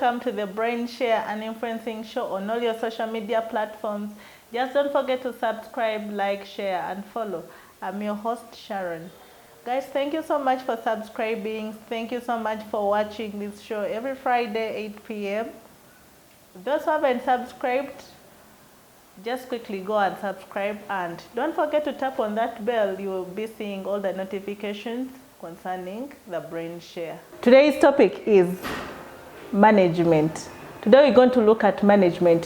welcome to the Brain Share and Influencing Show on all your social media platforms. Just don't forget to subscribe, like, share, and follow. I'm your host, Sharon. Guys, thank you so much for subscribing. Thank you so much for watching this show every Friday, 8 p.m. Those who haven't subscribed, just quickly go and subscribe, and don't forget to tap on that bell. You will be seeing all the notifications concerning the Brain Share. Today's topic is management. Today we're going to look at management.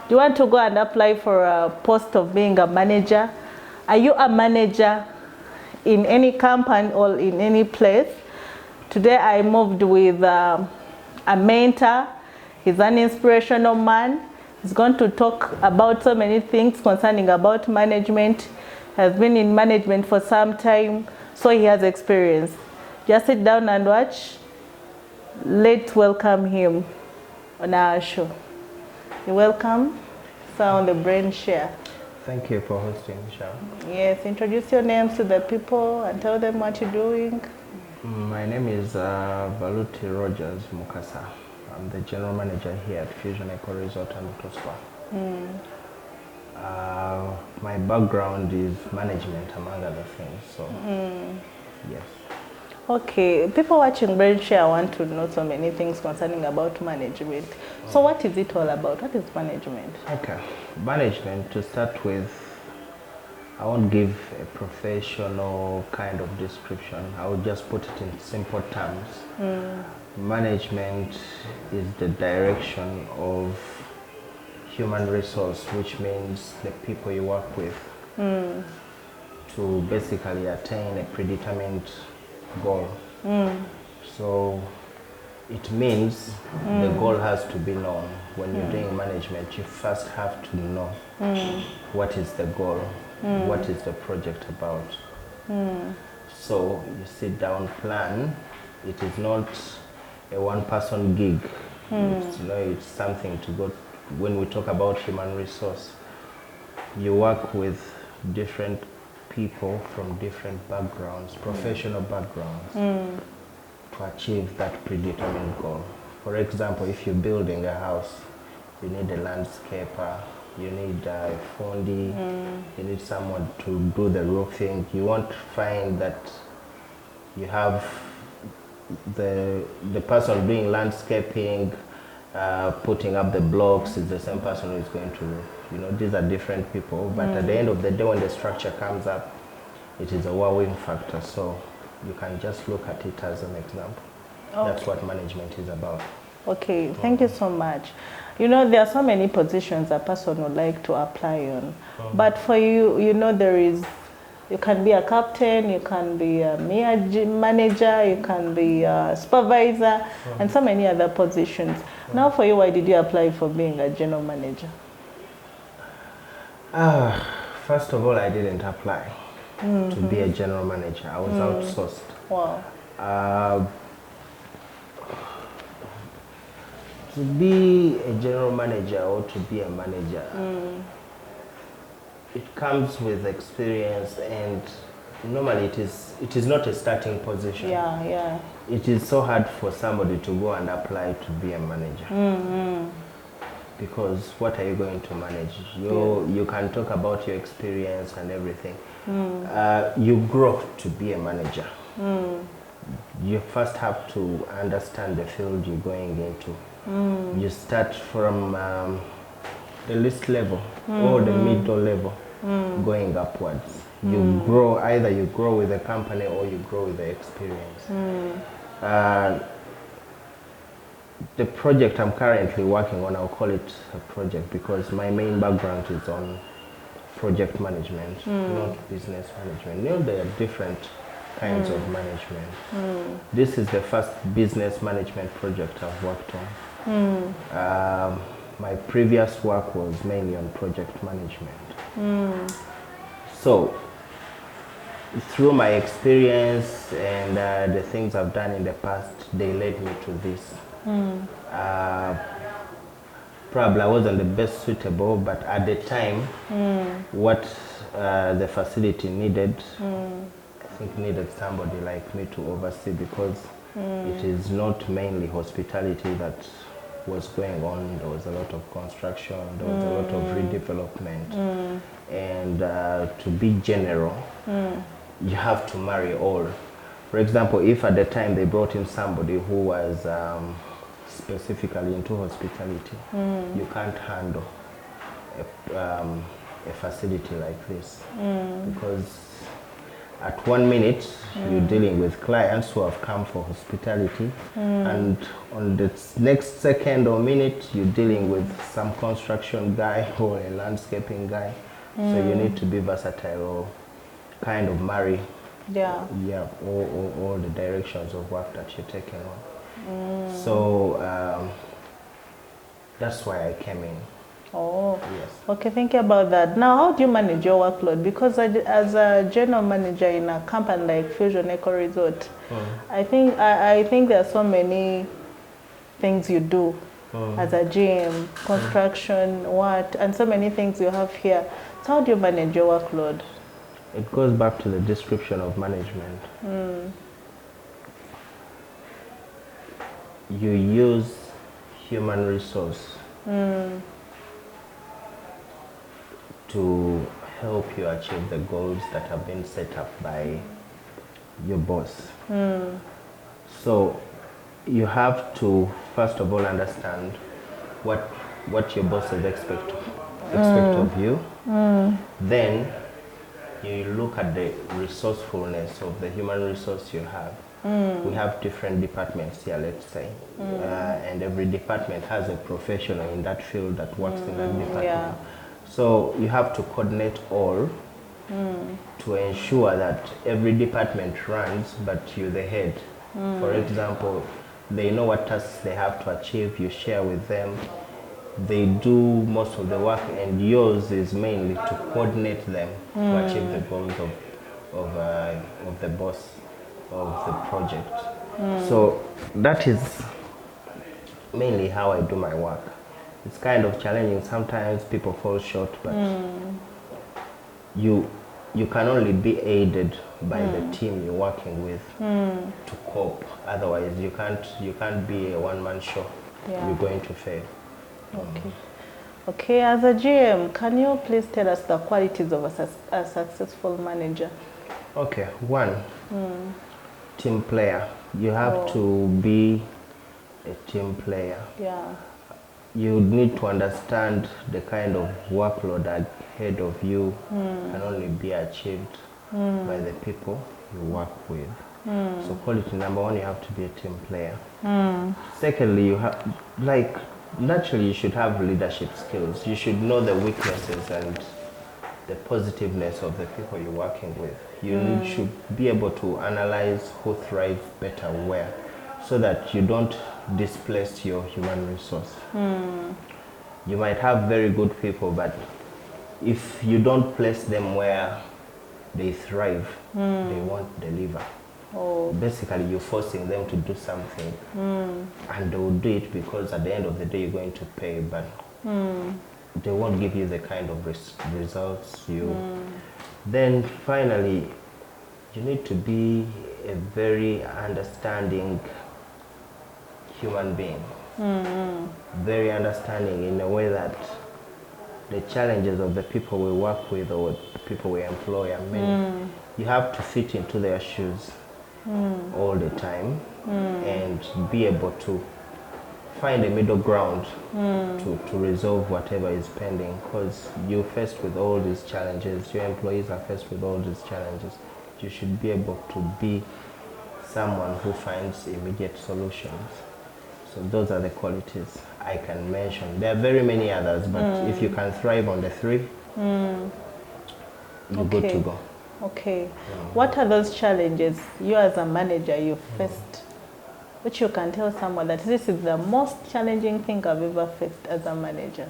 Do you want to go and apply for a post of being a manager? Are you a manager in any company or in any place? Today I moved with a mentor. He's an inspirational man. He's going to talk about so many things concerning about management. Has been in management for some time, so he has experience. Just sit down and watch. Let's welcome him on our show. You're welcome, sir, on the Brain Share. Thank you for hosting, Sharon. Yes, introduce your names to the people and tell them what you're doing. My name is Baluti Rogers Mukasa. I'm the general manager here at Fusion Eco Resort and Auto Spa. My background is management, among other things. So, yes. Okay, people watching Brain Share want to know so many things concerning about management. So what is it all about? What is management? Okay, management, to start with, I won't give a professional kind of description. I will just put it in simple terms. Management is the direction of human resource, which means the people you work with, to basically attain a predetermined goal. So it means the goal has to be known. When you're doing management, you first have to know what is the goal, what is the project about. So you sit down, plan. It is not a one-person gig. It's something to go. When we talk about human resource, you work with different people from different backgrounds, professional backgrounds, to achieve that predetermined goal. For example, if you're building a house, you need a landscaper, you need a fondi, you need someone to do the roofing. You won't find that you have the person doing landscaping, putting up the blocks is the same person who is going to, these are different people, but at the end of the day, when the structure comes up, it is a wowing factor. So you can just look at it as an example. Okay. That's what management is about. Okay, thank you so much. There are so many positions a person would like to apply on, but for you, you can be a captain, you can be a manager, you can be a supervisor, and so many other positions. Now for you, why did you apply for being a general manager? First of all, I didn't apply to be a general manager. I was outsourced. Wow. To be a general manager or to be a manager, it comes with experience, and normally it is not a starting position. Yeah. It is so hard for somebody to go and apply to be a manager. Because what are you going to manage? You can talk about your experience and everything. You grow to be a manager. You first have to understand the field you're going into. You start from the least level or the middle level, going upwards. You grow, either you grow with the company or you grow with the experience. The project I'm currently working on, I'll call it a project because my main background is on project management, not business management. There are different kinds of management. This is the first business management project I've worked on. My previous work was mainly on project management. So through my experience and the things I've done in the past, they led me to this. Probably I wasn't the best suitable, but at the time, what the facility needed, I think needed somebody like me to oversee, because it is not mainly hospitality that was going on. There was a lot of construction, there was a lot of redevelopment. And to be general, you have to marry all. For example, if at the time they brought in somebody who was specifically into hospitality, you can't handle a facility like this, because at 1 minute you're dealing with clients who have come for hospitality, and on the next second or minute you're dealing with some construction guy or a landscaping guy. So you need to be versatile, or kind of marry all the directions of work that you're taking on. So that's why I came in. Oh, yes. Okay, thank you about that. Now, how do you manage your workload? Because as a general manager in a company like Fusion Eco Resort, I think there are so many things you do as a GM, construction, and so many things you have here. So how do you manage your workload? It goes back to the description of management. You use human resource to help you achieve the goals that have been set up by your boss. So you have to first of all understand what your bosses expect of you. Then you look at the resourcefulness of the human resource you have. We have different departments here, let's say, and every department has a professional in that field that works in that department. So you have to coordinate all to ensure that every department runs, but you're the head. For example, they know what tasks they have to achieve, you share with them. They do most of the work, and yours is mainly to coordinate them to achieve the goals of the boss of the project. So that is mainly how I do my work. It's kind of challenging. Sometimes people fall short, but you can only be aided by the team you're working with to cope. Otherwise, you can't be a one-man show. You're going to fail. Okay, as a GM, can you please tell us the qualities of a successful manager? Okay, one, team player. You have to be a team player. You need to understand the kind of workload ahead of you can only be achieved by the people you work with. So quality number one, you have to be a team player. Secondly, you have, naturally you should have leadership skills. You should know the weaknesses and the positiveness of the people you're working with. You should be able to analyze who thrives better where, so that you don't displace your human resource. You might have very good people, but if you don't place them where they thrive, they won't deliver. Basically, you're forcing them to do something, and they will do it because at the end of the day, you're going to pay, but they won't give you the kind of results you. Then finally, you need to be a very understanding human being. Very understanding in a way that the challenges of the people we work with or the people we employ are many. You have to fit into their shoes all the time and be able to find a middle ground to resolve whatever is pending, because you're faced with all these challenges, your employees are faced with all these challenges. You should be able to be someone who finds immediate solutions. So those are the qualities I can mention. There are very many others, but if you can thrive on the three, you're good to go. Okay. What are those challenges you as a manager you faced, which you can tell someone that this is the most challenging thing I've ever faced as a manager?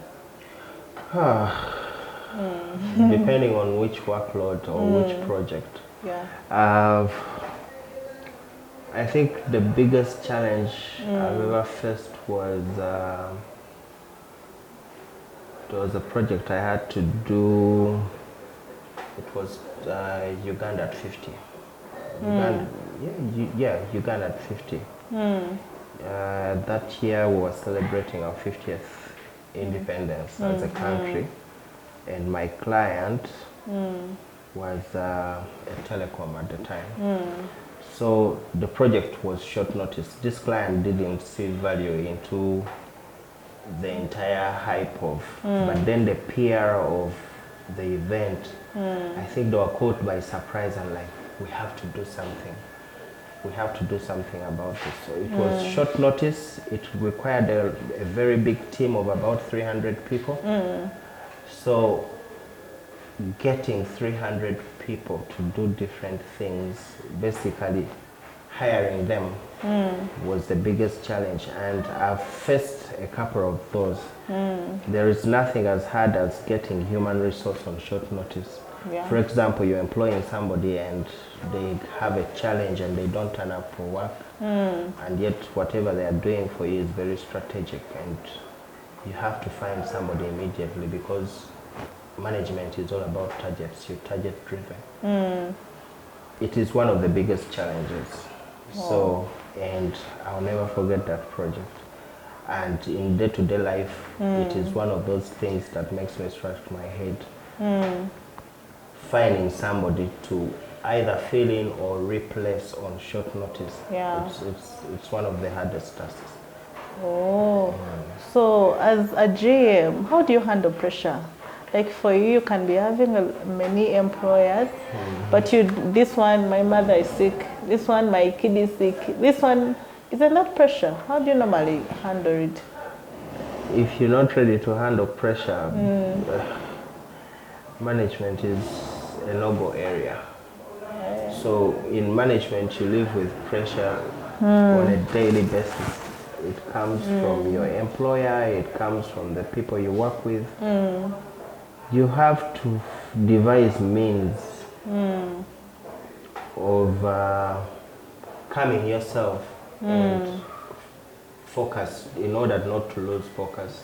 Depending on which workload or which project. I think the biggest challenge I've ever faced was there was a project I had to do. It was Uganda at 50. Uganda at 50. That year we were celebrating our 50th independence as a country, and my client was a telecom at the time. So the project was short notice. This client didn't see value into the entire hype of, but then the PR of the event, I think they were caught by surprise and like, we have to do something. We have to do something about this. So it was short notice. It required a very big team of about 300 people. So getting 300 people to do different things, basically hiring them was the biggest challenge, and I've faced a couple of those. There is nothing as hard as getting human resource on short notice. Yeah. For example, you're employing somebody and they have a challenge and they don't turn up for work, and yet whatever they are doing for you is very strategic, and you have to find somebody immediately because management is all about targets. You're target driven. It is one of the biggest challenges. So, and I'll never forget that project. And in day-to-day life, it is one of those things that makes me scratch my head. Finding somebody to either fill in or replace on short notice. Yeah. It's one of the hardest tasks. Oh, so as a GM, how do you handle pressure? Like for you, you can be having many employers, but this one, my mother is sick. This one, my kid is sick. This one, is there not pressure? How do you normally handle it? If you're not ready to handle pressure, management is a no-go area. So in management, you live with pressure on a daily basis. It comes from your employer, it comes from the people you work with. You have to devise means of calming yourself and focus in order not to lose focus.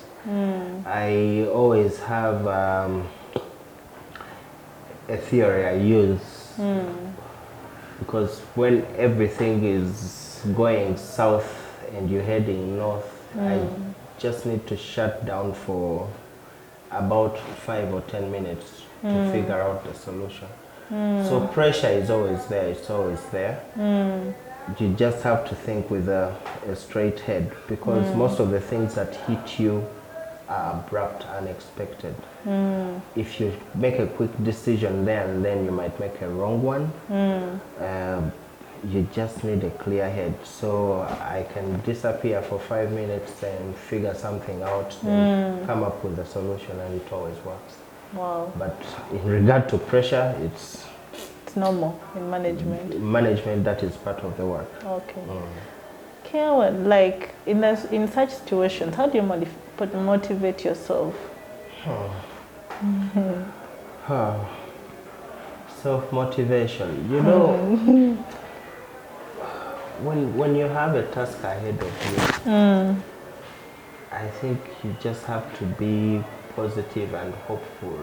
I always have a theory I use, because when everything is going south and you're heading north, I just need to shut down for about 5 or 10 minutes to figure out the solution. So pressure is always there, it's always there. You just have to think with a straight head, because most of the things that hit you are abrupt, unexpected. If you make a quick decision there and then, you might make a wrong one. You just need a clear head. So I can disappear for 5 minutes and figure something out, then come up with a solution, and it always works. Wow. But in regard to pressure, it's normal in management. Management, that is part of the work. Okay. Karen, like in such situations, how do you motivate yourself? Self-motivation. You know, when you have a task ahead of you, I think you just have to be positive and hopeful.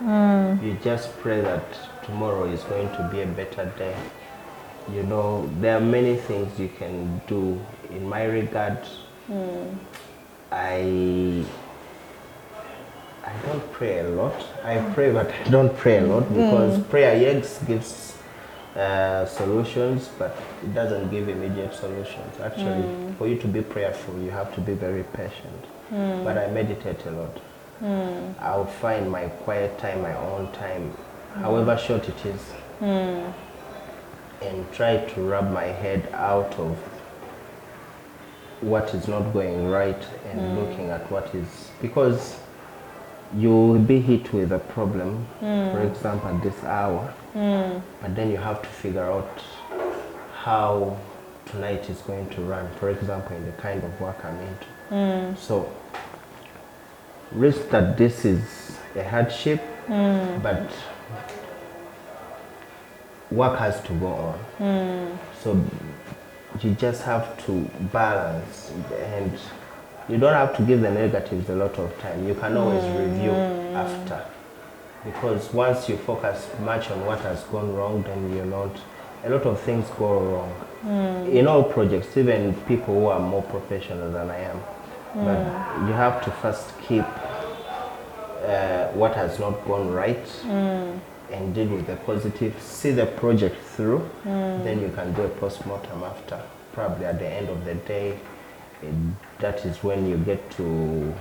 You just pray that tomorrow is going to be a better day. You know, there are many things you can do. In my regard, I don't pray a lot. I pray, but I don't pray a lot, because prayer, yes, gives solutions, but it doesn't give immediate solutions. Actually, for you to be prayerful, you have to be very patient. But I meditate a lot. I'll find my quiet time, my own time, however short it is, and try to rub my head out of what is not going right and looking at what is, because you will be hit with a problem, for example, at this hour, but then you have to figure out how tonight is going to run, for example, in the kind of work I'm into. So, risk that this is a hardship, but work has to go on. So you just have to balance, and you don't have to give the negatives a lot of time. You can always review after, because once you focus much on what has gone wrong, then you're not a lot of things go wrong. In all projects, even people who are more professional than I am. But you have to first keep what has not gone right and deal with the positive, see the project through, then you can do a post-mortem after. Probably at the end of the day, that is when you get to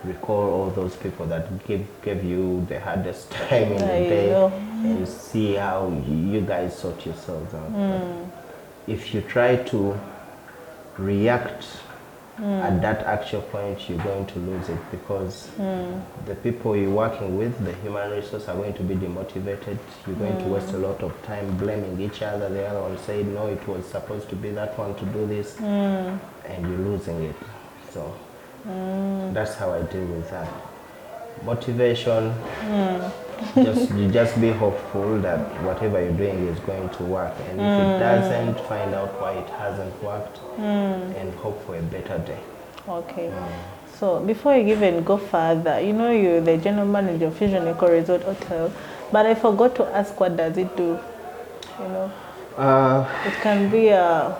recall all those people that gave you the hardest time in the day and see how you guys sort yourselves out. If you try to react at that actual point, you're going to lose it, because the people you're working with, the human resource, are going to be demotivated. You're going to waste a lot of time blaming each other. The other one say, no, it was supposed to be that one to do this, and you're losing it. So that's how I deal with that. Motivation, you just be hopeful that whatever you're doing is going to work, and if it doesn't, find out why it hasn't worked and hope for a better day. Okay. So before you even go further, you know you're the general manager of Fusion Eco Resort Hotel, but I forgot to ask, what does it do? You know, it can be a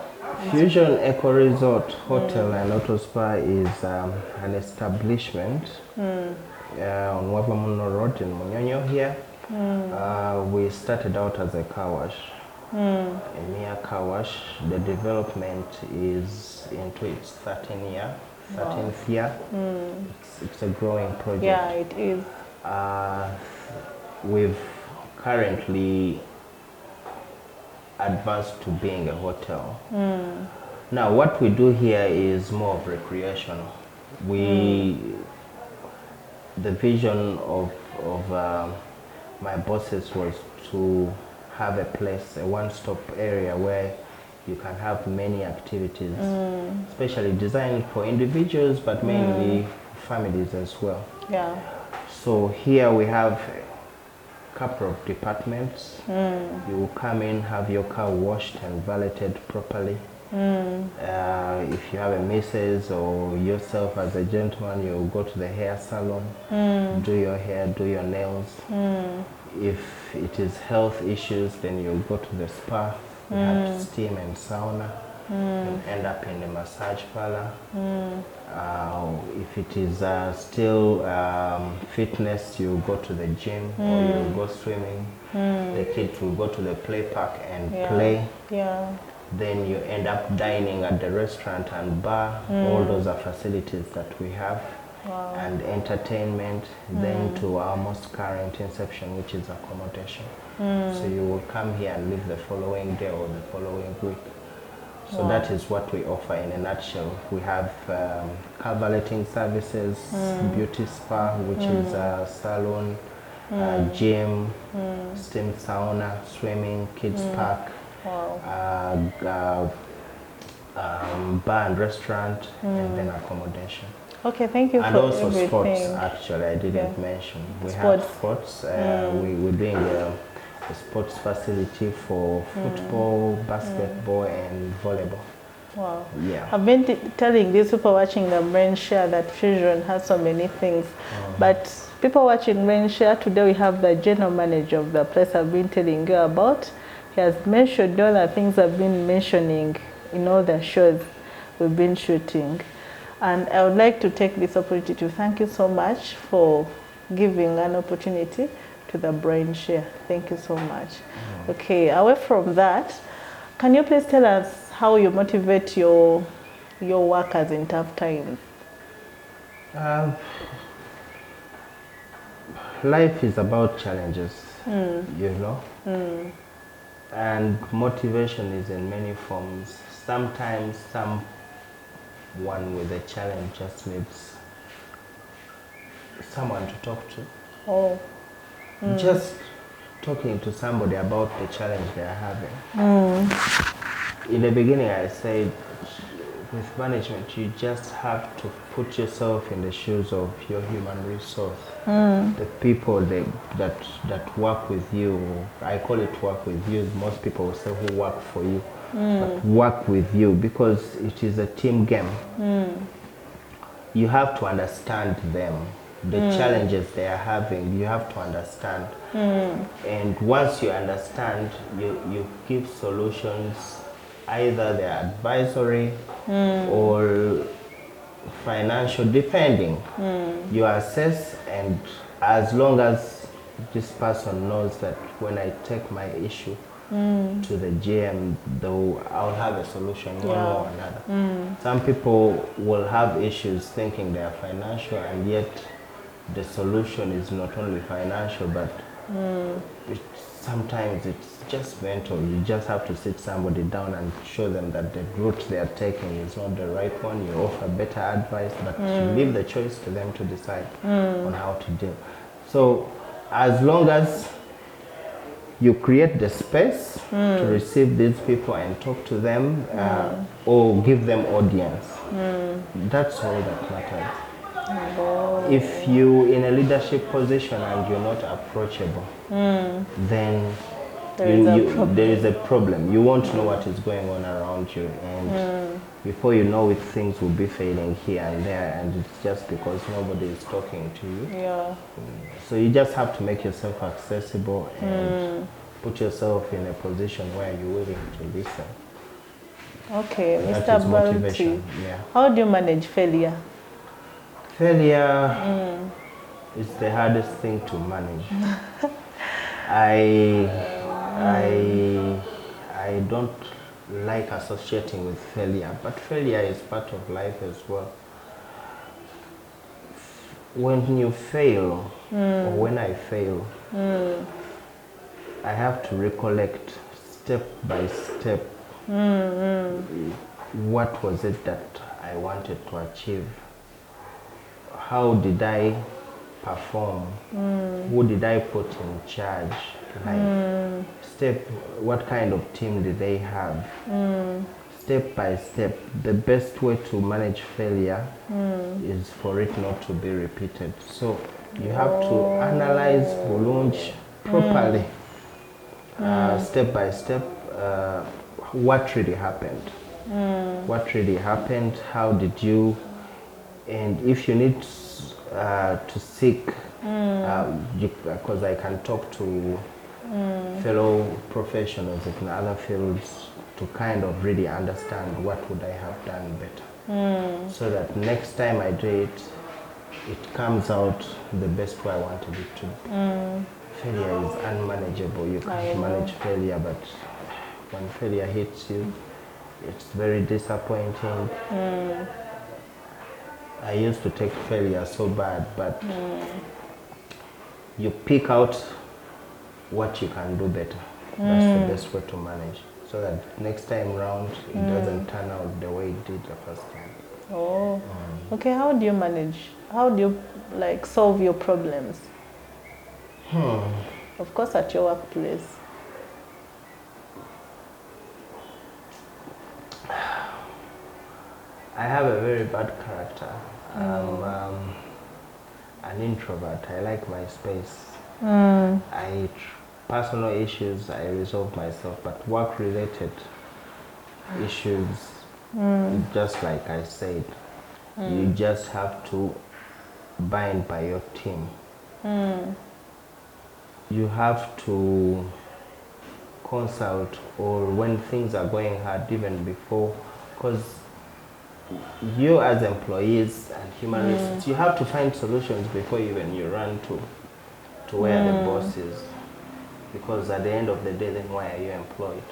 Fusion Eco Resort Hotel and Auto Spa is an establishment on Wavamuno Road in Munyonyo here. We started out as a car wash, a mere car wash. The development is into its 13th year. It's a growing project. Yeah, it is. We've currently advanced to being a hotel. Now what we do here is more of recreational. The vision of my bosses was to have a place, a one-stop area where you can have many activities, especially designed for individuals, but mainly families as well. Yeah. So here we have a couple of departments. You will come in, have your car washed and valeted properly. If you have a missus or yourself as a gentleman, you'll go to the hair salon, do your hair, do your nails. If it is health issues, then you'll go to the spa, you have steam and sauna, and end up in the massage parlor. If it is still fitness, you'll go to the gym or you'll go swimming. The kids will go to the play park and play. Yeah. Then you end up dining at the restaurant and bar. All those are facilities that we have. Wow. And entertainment, then to our most current inception, which is accommodation. So you will come here and live the following day or the following week. So that is what we offer in a nutshell. We have car valeting services, beauty spa, which is a salon, gym, steam sauna, swimming, kids park, bar and restaurant, and then accommodation. Okay, thank you and for also everything. sports, actually, I didn't mention. We have sports. We're doing a sports facility for football, basketball, and volleyball. Wow. Yeah. I've been telling these people watching the Brain Share that Fusion has so many things. But people watching Brain Share, today we have the general manager of the place I've been telling you about. He has mentioned all the things I've been mentioning in all the shows we've been shooting. And I would like to take this opportunity to thank you so much for giving an opportunity to the Brain Share. Thank you so much. Okay, away from that, can you please tell us how you motivate your workers in tough times? Life is about challenges, you know, and motivation is in many forms. Sometimes someone with a challenge just needs someone to talk to. Just talking to somebody about the challenge they're having. In the beginning, I said, with management, you just have to put yourself in the shoes of your human resource. The people that work with you, I call it work with you. Most people will say who work for you, but work with you, because it is a team game. You have to understand them. the challenges they are having. You have to understand. And once you understand, you give solutions, either they're advisory or financial, depending. You assess, and as long as this person knows that when I take my issue to the GM, though I'll have a solution one way or another. Some people will have issues thinking they are financial, and yet the solution is not only financial, but sometimes it's just mental. You just have to sit somebody down and show them that the route they are taking is not the right one. You offer better advice, but you leave the choice to them to decide on how to deal. So as long as you create the space to receive these people and talk to them, or give them audience, that's all that matters. If you're in a leadership position and you're not approachable, then there is a problem. You won't know what is going on around you, and before you know it, things will be failing here and there, and it's just because nobody is talking to you. So you just have to make yourself accessible and put yourself in a position where you're willing to listen. Okay, That Mr. is motivation. Balti, how do you manage failure? Failure is the hardest thing to manage. I don't like associating with failure, but failure is part of life as well. When you fail, or when I fail, I have to recollect step by step what was it that I wanted to achieve. How did I perform? Who did I put in charge? Like, what kind of team did they have? Step by step. The best way to manage failure is for it not to be repeated. So you have to analyze Bulunj properly, step by step, what really happened. What really happened, how did you, and if you need to seek, because I can talk to fellow professionals in other fields to kind of really understand what would I have done better, so that next time I do it, it comes out the best way I wanted it to be. Failure is unmanageable. You can't manage failure, but when failure hits you, it's very disappointing. I used to take failure so bad, but you pick out what you can do better. That's the best way to manage, so that next time round it doesn't turn out the way it did the first time. Okay, how do you manage? How do you like solve your problems? Of course, at your workplace. I have a very bad character. I'm an introvert. I like my space. Personal issues I resolve myself, but work-related issues, just like I said, you just have to bind by your team. You have to consult, or when things are going hard, even before, because you as employees and human resources, you have to find solutions before even you run to where the boss is, because at the end of the day, then why are you employed?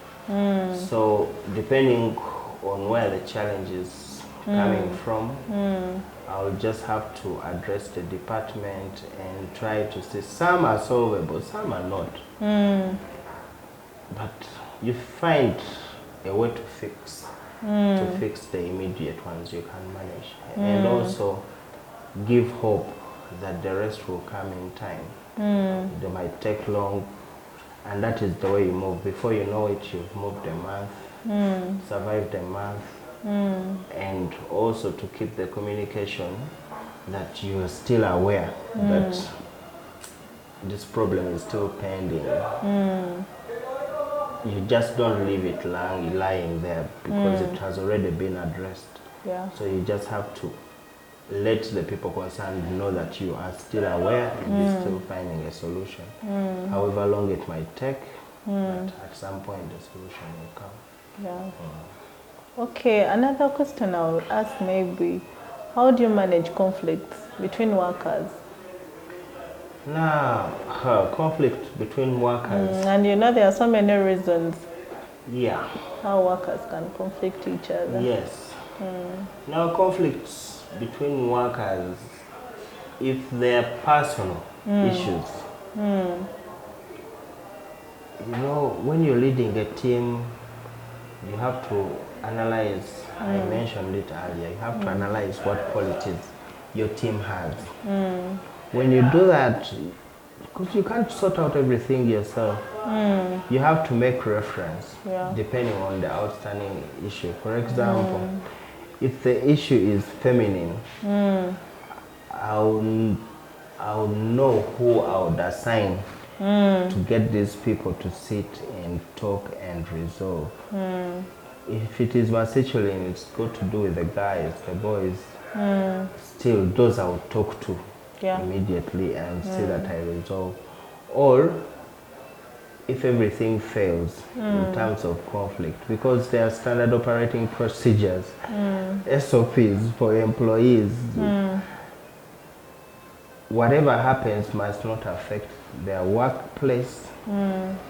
So depending on where the challenge is coming from, I'll just have to address the department and try to see. Some are solvable, some are not. But you find a way to fix the immediate ones you can manage, and also give hope that the rest will come in time. They might take long, and that is the way you move. Before you know it, you've moved a month, survived a month, and also to keep the communication that you are still aware that this problem is still pending. You just don't leave it lying there, because it has already been addressed. So you just have to let the people concerned know that you are still aware and you're still finding a solution. However long it might take, but at some point the solution will come. Yeah. Okay, another question I would ask maybe, how do you manage conflicts between workers? Now, conflict between workers. And you know there are so many reasons Yeah. how workers can conflict each other. Yes. Now, conflicts between workers, if they are personal issues, you know, when you're leading a team, you have to analyze, I mentioned it earlier, you have to analyze what qualities your team has. When you do that, because you can't sort out everything yourself, you have to make reference depending on the outstanding issue. For example, if the issue is feminine, I'll know who I would assign to get these people to sit and talk and resolve. If it is masculine, it's got to do with the guys, the boys. Still, those I would talk to immediately and see that I resolve. Or if everything fails in terms of conflict, because there are standard operating procedures, SOPs for employees, whatever happens must not affect their workplace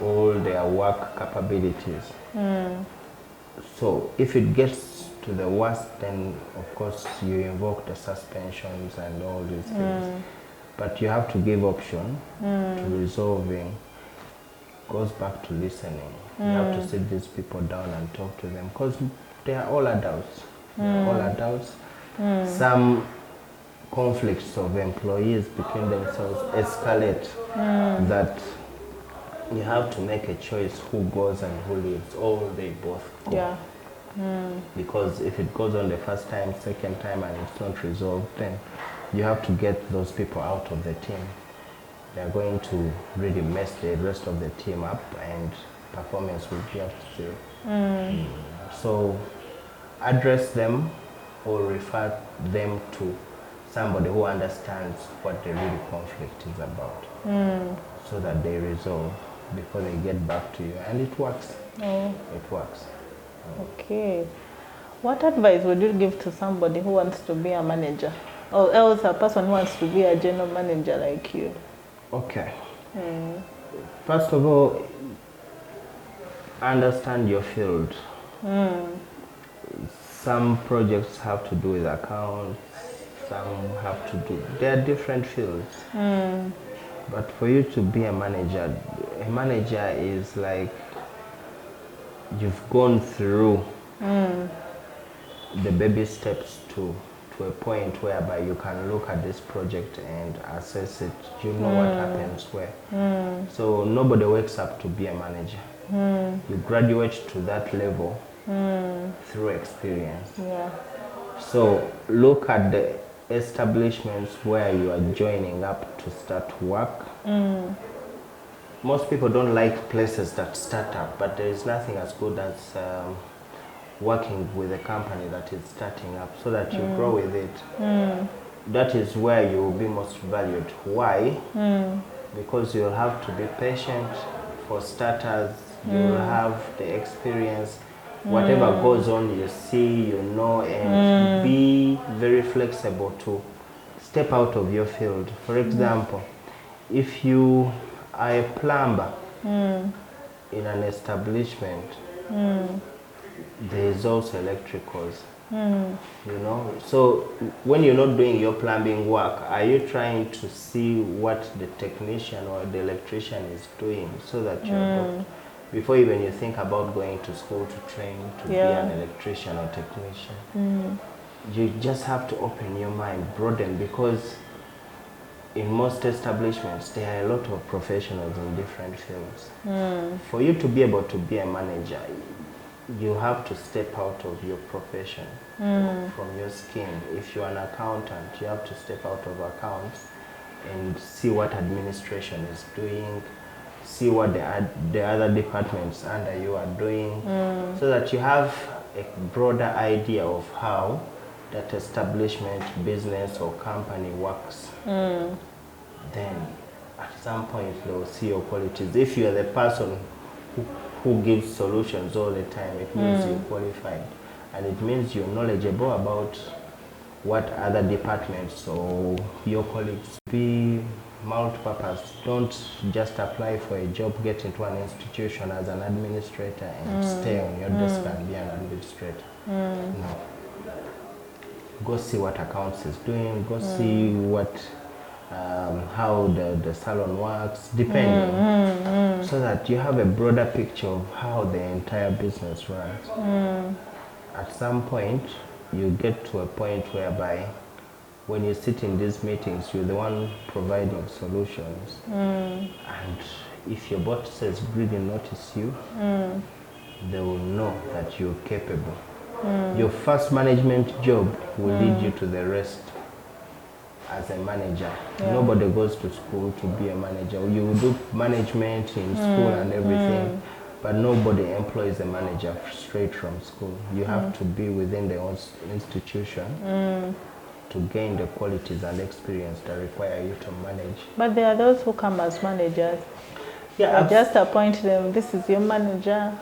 or their work capabilities. So if it gets to the worst, then of course you invoke the suspensions and all these things. But you have to give option to resolving. Goes back to listening. You have to sit these people down and talk to them because they are all adults. They are all adults. Some conflicts of employees between themselves escalate that you have to make a choice who goes and who leaves, or they both go. Yeah. Because if it goes on the first time, second time, and it's not resolved, then you have to get those people out of the team. They're going to really mess the rest of the team up, and performance will be up to zero. So address them or refer them to somebody who understands what the real conflict is about, so that they resolve before they get back to you, and it works. It works. Okay. What advice would you give to somebody who wants to be a manager, or else a person who wants to be a general manager like you? Okay. First of all, understand your field. Some projects have to do with accounts, some have to do, there are different fields. But for you to be a manager is like you've gone through the baby steps to a point whereby you can look at this project and assess it. You know what happens where. So nobody wakes up to be a manager. You graduate to that level through experience. Yeah. So look at the establishments where you are joining up to start work. Most people don't like places that start up, but there is nothing as good as working with a company that is starting up, so that you grow with it. That is where you will be most valued. Why? Because you'll have to be patient. For starters, you'll have the experience. Whatever goes on, you see, you know, and be very flexible to step out of your field. For example, if you are a plumber in an establishment, there is also electricals, you know. So when you're not doing your plumbing work, are you trying to see what the technician or the electrician is doing, so that you're before even you think about going to school to train to be an electrician or technician? You just have to open your mind, broaden, because in most establishments there are a lot of professionals in different fields. For you to be able to be a manager, you have to step out of your profession, from your skin. If you're an accountant, you have to step out of accounts and see what administration is doing, see what the other departments under you are doing, so that you have a broader idea of how that establishment, business or company works, then at some point they will see your qualities. If you are the person who gives solutions all the time, it means you're qualified. And it means you're knowledgeable about what other departments or your colleagues. Be multi-purpose. Don't just apply for a job, get into an institution as an administrator and stay on your desk and be an administrator. No. Go see what accounts is doing, go see what how the salon works, depending, so that you have a broader picture of how the entire business runs. At some point, you get to a point whereby when you sit in these meetings, you're the one providing solutions. And if your bosses really notice you, they will know that you're capable. Your first management job will lead you to the rest as a manager. Nobody goes to school to be a manager. You will do management in school and everything, but nobody employs a manager straight from school. You have to be within the institution to gain the qualities and experience that require you to manage. But there are those who come as managers. Yeah, I just appoint them, this is your manager.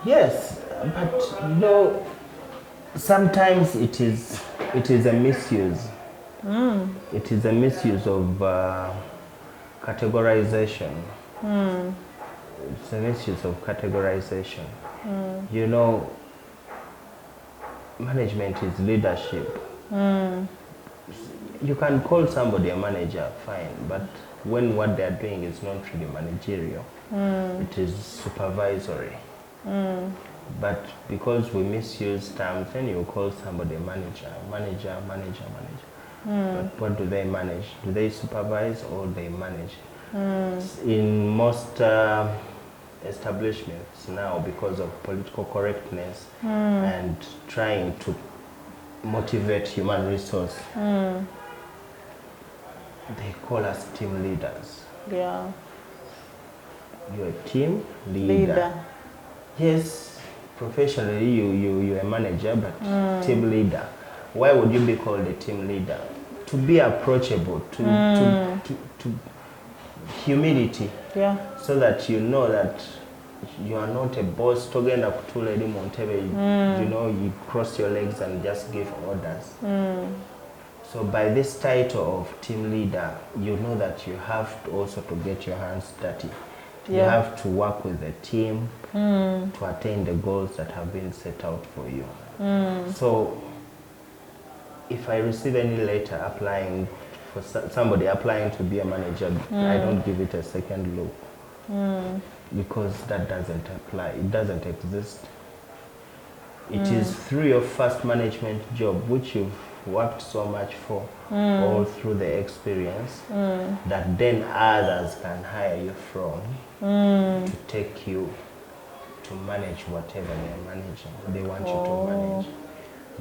Yes, but you know, sometimes it is a misuse. It is a misuse of categorization. It's a misuse of categorization. You know, management is leadership. You can call somebody a manager, fine, but when what they are doing is not really managerial, it is supervisory. But because we misuse terms, then you call somebody a manager. But what do they manage? Do they supervise or they manage? In most establishments now, because of political correctness and trying to motivate human resource, they call us team leaders. Yeah. You're a team leader. Yes, professionally you're a manager, but team leader. Why would you be called a team leader? To be approachable, to humility. Yeah. So that you know that you are not a boss. You know, you cross your legs and just give orders. So by this title of team leader, you know that you have to also to get your hands dirty. You have to work with the team to attain the goals that have been set out for you. So if I receive any letter applying for somebody applying to be a manager, I don't give it a second look, because that doesn't apply. It doesn't exist. It is through your first management job, which you've worked so much for, all through the experience, that then others can hire you from to take you to manage whatever they're managing. They want you to manage.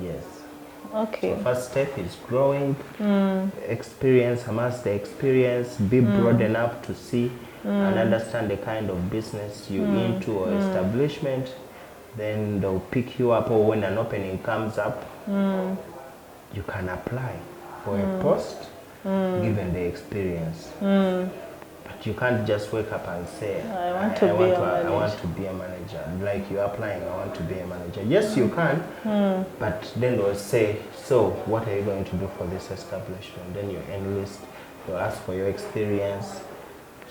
Yes. Okay. So first step is growing, experience, amass the experience, be broad enough to see and understand the kind of business you're into or establishment. Then they'll pick you up, or when an opening comes up, you can apply for a post given the experience. But you can't just wake up and say, I want to be a manager. Like you're applying, I want to be a manager. Yes, you can, but then they'll say, so what are you going to do for this establishment? Then you enlist, they'll ask for your experience.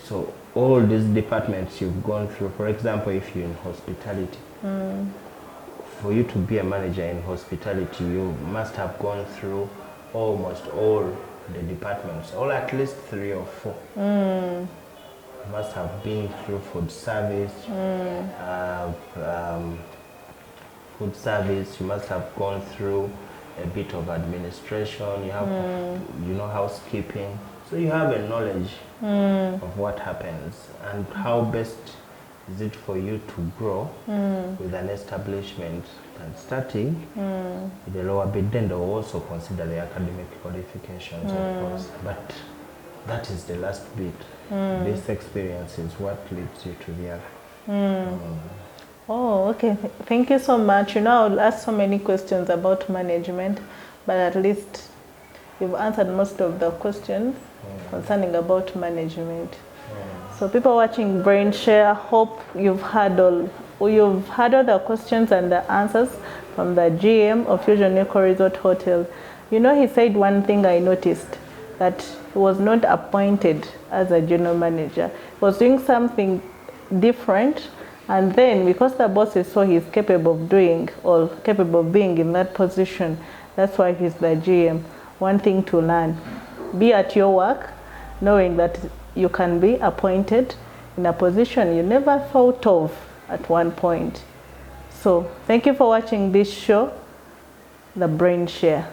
So all these departments you've gone through, for example, if you're in hospitality, for you to be a manager in hospitality, you must have gone through almost all the departments, or at least 3 or 4. You must have been through food service, you must have gone through a bit of administration, you have, you know, housekeeping. So you have a knowledge of what happens and how best is it for you to grow with an establishment. And starting with the lower bit, then they'll also consider the academic qualifications, of course. But that is the last bit. This experience is what leads you to the other. Oh, okay. Thank you so much. You know, I'll ask so many questions about management, but at least you've answered most of the questions concerning about management. So people watching BrainShare, hope you've had all the questions and the answers from the GM of Fusion Eco Resort Hotel. You know, he said one thing I noticed, that he was not appointed as a general manager. He was doing something different, and then because the bosses saw he's capable of doing or capable of being in that position, that's why he's the GM. One thing to learn: be at your work, knowing that you can be appointed in a position you never thought of at one point. So thank you for watching this show, The BrainShare.